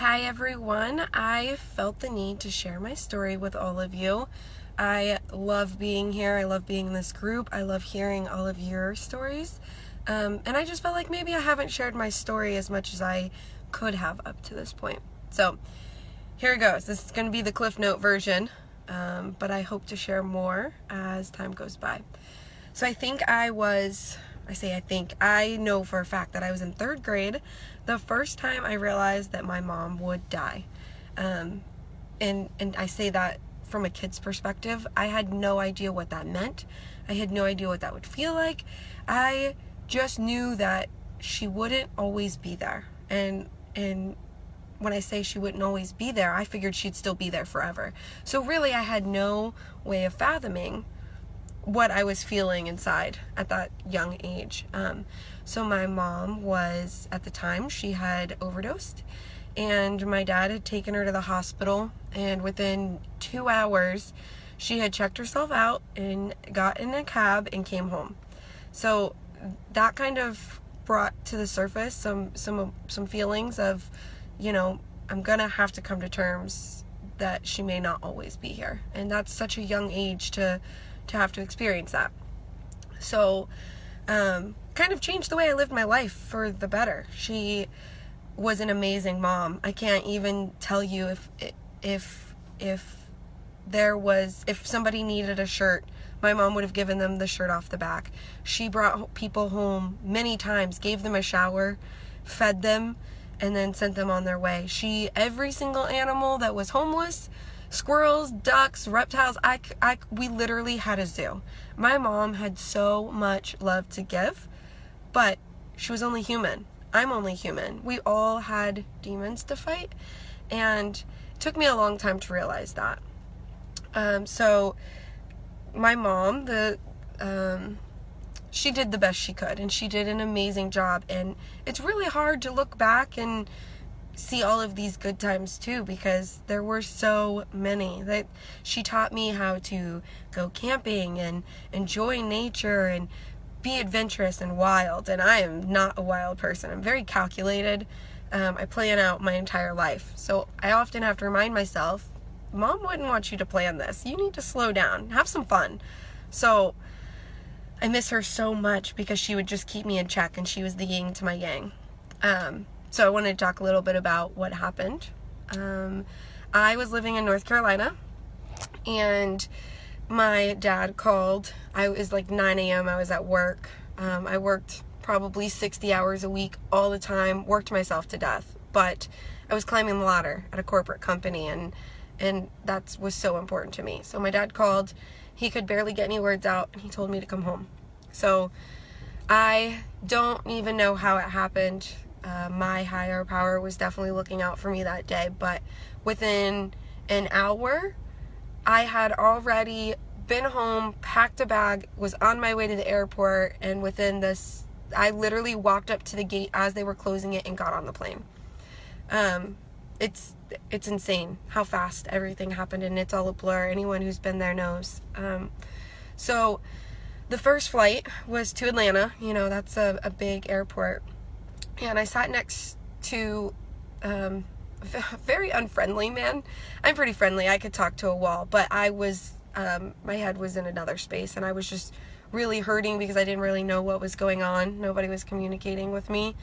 Hi everyone, I felt the need to share my story with all of you. I love being here, I love being in this group, I love hearing all of your stories, and I just felt like maybe I haven't shared my story as much as I could have up to this point. So here it goes. This is going to be the Cliff Note version, but I hope to share more as time goes by. So I know for a fact that I was in third grade the first time I realized that my mom would die. And I say that from a kid's perspective. I had no idea what that meant. I had no idea what that would feel like. I just knew that she wouldn't always be there. And when I say she wouldn't always be there, I figured she'd still be there forever. So really, I had no way of fathoming what I was feeling inside at that young age. So my mom was, at the time, she had overdosed, and my dad had taken her to the hospital, and within 2 hours, she had checked herself out and got in a cab and came home. So that kind of brought to the surface some feelings of, I'm gonna have to come to terms that she may not always be here. And that's such a young age to have to experience that. So kind of changed the way I lived my life for the better. She was an amazing mom. I can't even tell you if somebody needed a shirt, my mom would have given them the shirt off the back. She brought people home many times, gave them a shower, fed them, and then sent them on their way. Every single animal that was homeless, squirrels, ducks, reptiles, we literally had a zoo. My mom had so much love to give, but she was only human. I'm only human. We all had demons to fight, and it took me a long time to realize that. So my mom, she did the best she could, and she did an amazing job, and it's really hard to look back and see all of these good times too, because there were so many. That she taught me how to go camping and enjoy nature and be adventurous and wild, and I am not a wild person. I'm very calculated. I plan out my entire life, so I often have to remind myself, Mom wouldn't want you to plan this. You need to slow down, have some fun. So I miss her so much because she would just keep me in check, and she was the yin to my yang. So I wanted to talk a little bit about what happened. I was living in North Carolina, and my dad called. I was like 9 a.m. I was at work. I worked probably 60 hours a week all the time, worked myself to death, but I was climbing the ladder at a corporate company, and that was so important to me. So my dad called. He could barely get any words out, and he told me to come home. So I don't even know how it happened. My higher power was definitely looking out for me that day, but within an hour, I had already been home, packed a bag, was on my way to the airport, and I literally walked up to the gate as they were closing it and got on the plane. It's insane how fast everything happened, and it's all a blur. Anyone who's been there knows. So the first flight was to Atlanta. That's a big airport. And I sat next to a very unfriendly man. I'm pretty friendly. I could talk to a wall, but my head was in another space, and I was just really hurting because I didn't really know what was going on. Nobody was communicating with me.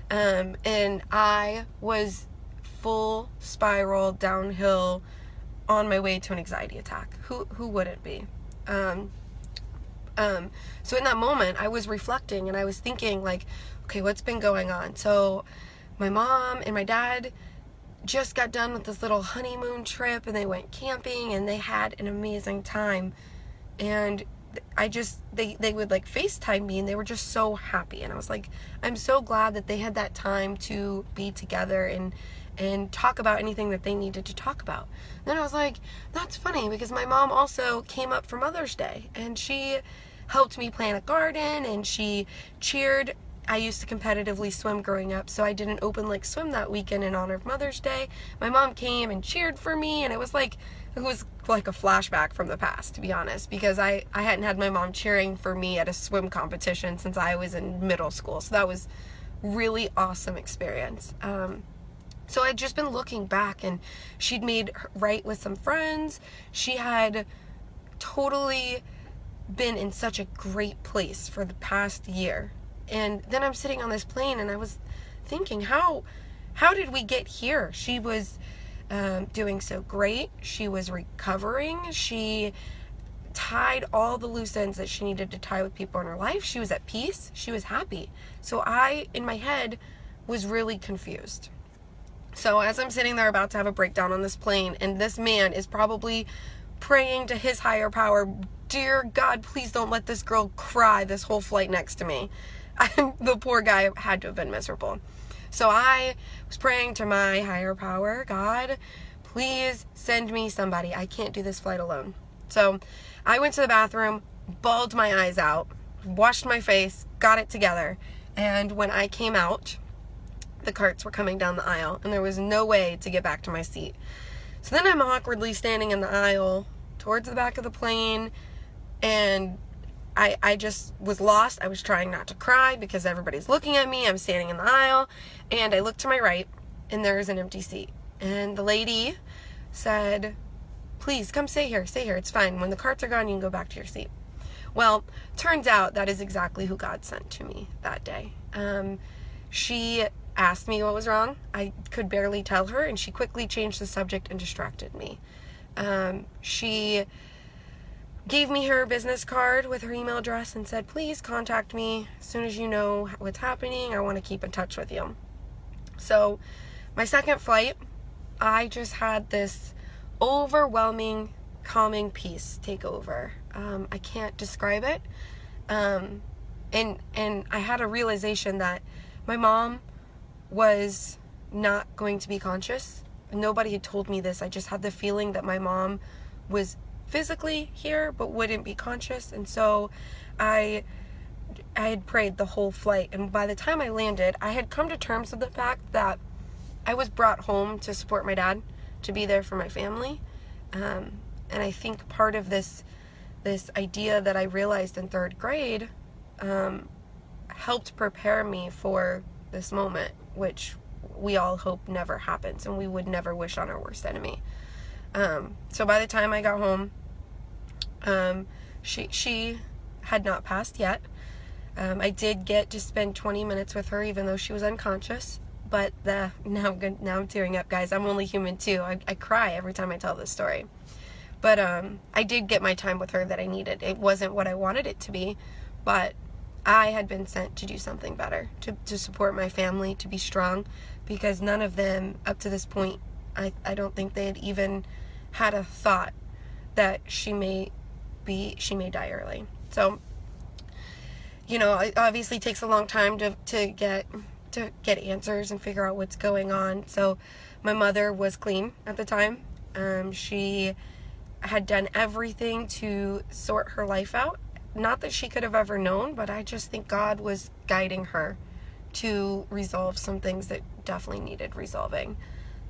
And I was full spiral downhill on my way to an anxiety attack. Who wouldn't be? So in that moment, I was reflecting, and I was thinking, like, okay, what's been going on? So my mom and my dad just got done with this little honeymoon trip, and they went camping, and they had an amazing time. And they would like FaceTime me, and they were just so happy. And I was like, I'm so glad that they had that time to be together and talk about anything that they needed to talk about. Then I was like, that's funny, because my mom also came up for Mother's Day, and she helped me plant a garden, and she cheered. I used to competitively swim growing up, so I did an open lake swim that weekend in honor of Mother's Day. My mom came and cheered for me, and it was like a flashback from the past, to be honest, because I hadn't had my mom cheering for me at a swim competition since I was in middle school. So that was really awesome experience. So I'd just been looking back, and she'd made right with some friends. She had totally been in such a great place for the past year. And then I'm sitting on this plane, and I was thinking, how did we get here? She was doing so great. She was recovering. She tied all the loose ends that she needed to tie with people in her life. She was at peace. She was happy. So I, in my head, was really confused. So as I'm sitting there about to have a breakdown on this plane, and this man is probably praying to his higher power, dear God, please don't let this girl cry this whole flight next to me. The poor guy had to have been miserable. So I was praying to my higher power, God, please send me somebody. I can't do this flight alone. So I went to the bathroom, bawled my eyes out, washed my face, got it together. And when I came out, the carts were coming down the aisle, and there was no way to get back to my seat. So then I'm awkwardly standing in the aisle towards the back of the plane, and I just was lost. I was trying not to cry because everybody's looking at me. I'm standing in the aisle, and I look to my right, and there's an empty seat. And the lady said, please come stay here, it's fine. When the carts are gone, you can go back to your seat. Well, turns out that is exactly who God sent to me that day. She asked me what was wrong. I could barely tell her, and she quickly changed the subject and distracted me. She gave me her business card with her email address and said, please contact me as soon as you know what's happening. I want to keep in touch with you. So my second flight, I just had this overwhelming, calming peace take over. I can't describe it. And I had a realization that my mom was not going to be conscious. Nobody had told me this. I just had the feeling that my mom was physically here but wouldn't be conscious. And so I had prayed the whole flight, and by the time I landed, I had come to terms with the fact that I was brought home to support my dad, to be there for my family. And I think part of this idea that I realized in third grade helped prepare me for this moment, which we all hope never happens, and we would never wish on our worst enemy. So by the time I got home, she had not passed yet. I did get to spend 20 minutes with her, even though she was unconscious. But now I'm tearing up, guys. I'm only human too. I cry every time I tell this story. But I did get my time with her that I needed. It wasn't what I wanted it to be, but I had been sent to do something better, to support my family, to be strong, because none of them up to this point, I don't think they had even had a thought that she may die early. So, it obviously takes a long time to get answers and figure out what's going on. So my mother was clean at the time. She had done everything to sort her life out. Not that she could have ever known, but I just think God was guiding her to resolve some things that definitely needed resolving.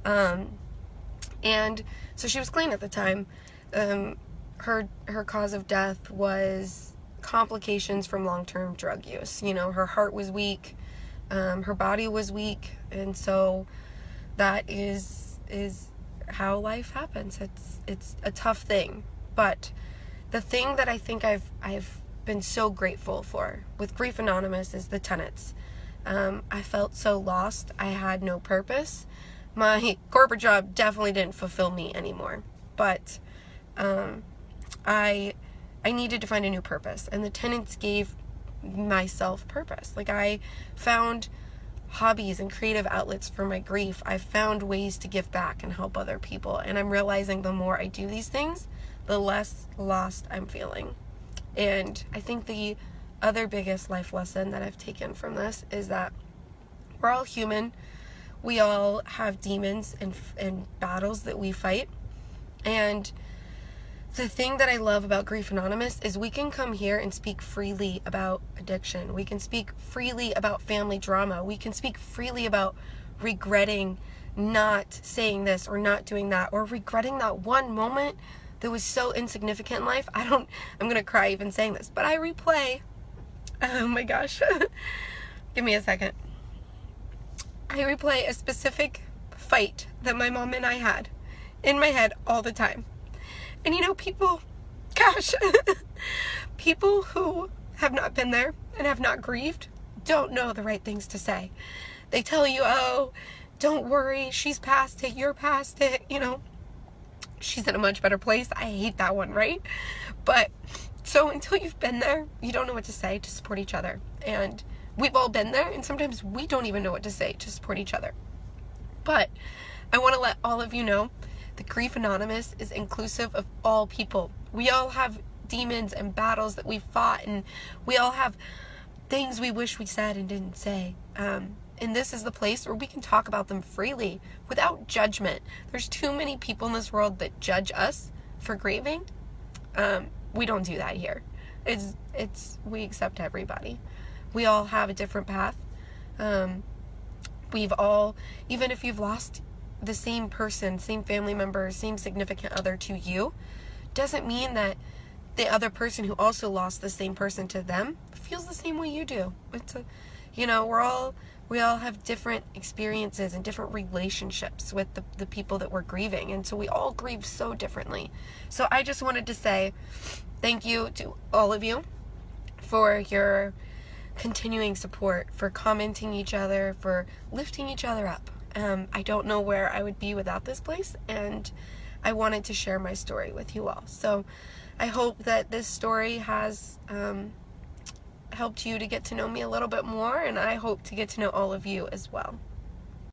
And so she was clean at the time. Her cause of death was complications from long-term drug use. Her heart was weak, her body was weak, and so that is how life happens. It's a tough thing, but the thing that I think I've been so grateful for with Grief Anonymous is the tenets. I felt so lost. I had no purpose. My corporate job definitely didn't fulfill me anymore, but I needed to find a new purpose, and the tenets gave myself purpose. Like, I found hobbies and creative outlets for my grief. I found ways to give back and help other people, and I'm realizing the more I do these things, the less lost I'm feeling. And I think the other biggest life lesson that I've taken from this is that we're all human. We all have demons and battles that we fight. And the thing that I love about Grief Anonymous is we can come here and speak freely about addiction. We can speak freely about family drama. We can speak freely about regretting not saying this or not doing that, or regretting that one moment that was so insignificant in life. I'm gonna cry even saying this, but I replay. Oh my gosh. Give me a second. I replay a specific fight that my mom and I had in my head all the time. And you know, people, gosh, people who have not been there and have not grieved don't know the right things to say. They tell you, oh, don't worry, she's past it, you're past it, you know, she's in a much better place. I hate that one, right? But so until you've been there, you don't know what to say to support each other. And we've all been there, and sometimes we don't even know what to say to support each other. But I want to let all of you know that Grief Anonymous is inclusive of all people. We all have demons and battles that we fought, and we all have things we wish we said and didn't say. And this is the place where we can talk about them freely without judgment. There's too many people in this world that judge us for grieving. We don't do that here. We accept everybody. We all have a different path. We've all, even if you've lost the same person, same family member, same significant other to you, doesn't mean that the other person who also lost the same person to them feels the same way you do. You know, we all have different experiences and different relationships with the people that we're grieving. And so we all grieve so differently. So I just wanted to say thank you to all of you for your continuing support, for commenting each other, for lifting each other up. I don't know where I would be without this place, and I wanted to share my story with you all. So I hope that this story has helped you to get to know me a little bit more, and I hope to get to know all of you as well.